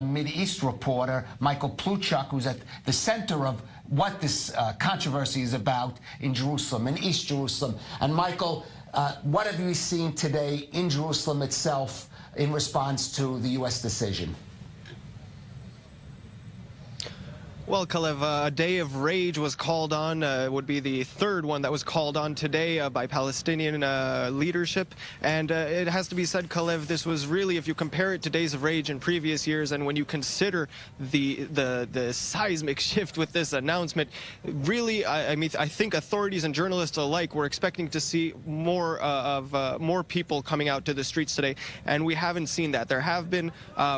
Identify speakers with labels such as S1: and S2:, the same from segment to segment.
S1: Mideast reporter Michael Pluchuk, who's at the center of what this controversy is about in Jerusalem, in East Jerusalem. And Michael, what have you seen today in Jerusalem itself in response to the U.S. decision?
S2: Well, Kalev, a day of rage was called on, would be the third one that was called on today by Palestinian leadership. And it has to be said, Kalev, this was really, if you compare it to days of rage in previous years, and when you consider the seismic shift with this announcement, really, I think authorities and journalists alike were expecting to see more more people coming out to the streets today, and we haven't seen that. There have been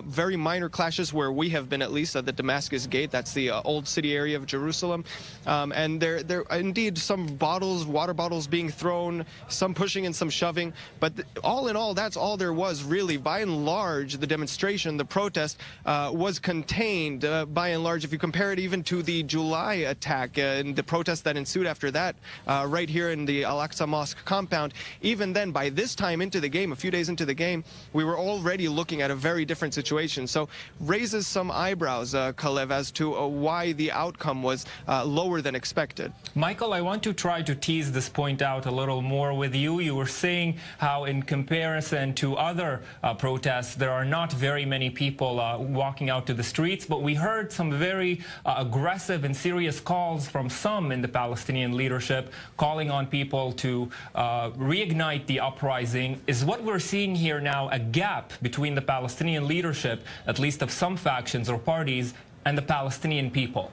S2: very minor clashes where we have been, at least at the Damascus Gate. That's the old city area of Jerusalem, and there indeed some water bottles being thrown, some pushing and some shoving, but all in all, that's all there was really. By and large, the demonstration, the protest was contained by and large. If you compare it even to the July attack and the protest that ensued after that, right here in the Al-Aqsa Mosque compound, even then, by this time into the game, a few days into the game, we were already looking at a very different situation. So raises some eyebrows, Kalev, as to why the outcome was lower than expected.
S3: Michael, I want to try to tease this point out a little more with you. You were saying how in comparison to other protests, there are not very many people walking out to the streets, but we heard some very aggressive and serious calls from some in the Palestinian leadership calling on people to reignite the uprising. Is what we're seeing here now a gap between the Palestinian leadership, at least of some factions or parties, and the Palestinian people?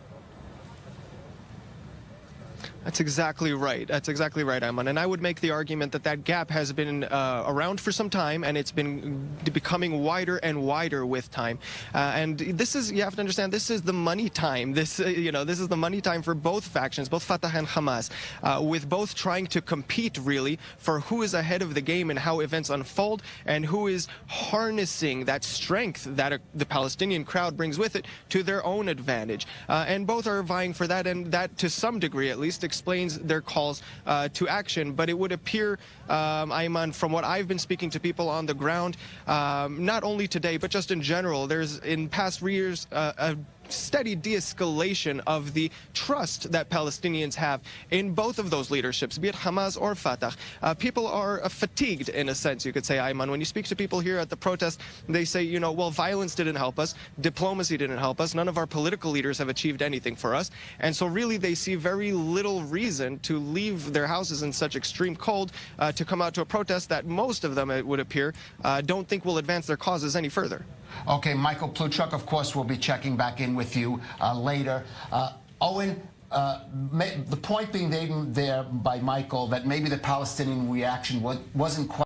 S2: That's exactly right. That's exactly right, Ayman. And I would make the argument that that gap has been around for some time, and it's been becoming wider and wider with time. And this is, you have to understand, this is the money time. This, this is the money time for both factions, both Fatah and Hamas, with both trying to compete really for who is ahead of the game and how events unfold, and who is harnessing that strength that the Palestinian crowd brings with it to their own advantage. And both are vying for that, and that, to some degree at least, explains their calls to action. But it would appear, Ayman, from what I've been speaking to people on the ground, not only today, but just in general, there's in past years a steady de-escalation of the trust that Palestinians have in both of those leaderships, be it Hamas or Fatah. People are fatigued, in a sense, you could say, Ayman. When you speak to people here at the protest, they say, well, violence didn't help us, diplomacy didn't help us, none of our political leaders have achieved anything for us. And so really they see very little reason to leave their houses in such extreme cold to come out to a protest that most of them, it would appear, don't think will advance their causes any further.
S1: Okay, Michael Pluchuk, of course, we'll be checking back in with you later. Owen, the point being made there by Michael that maybe the Palestinian reaction wasn't quite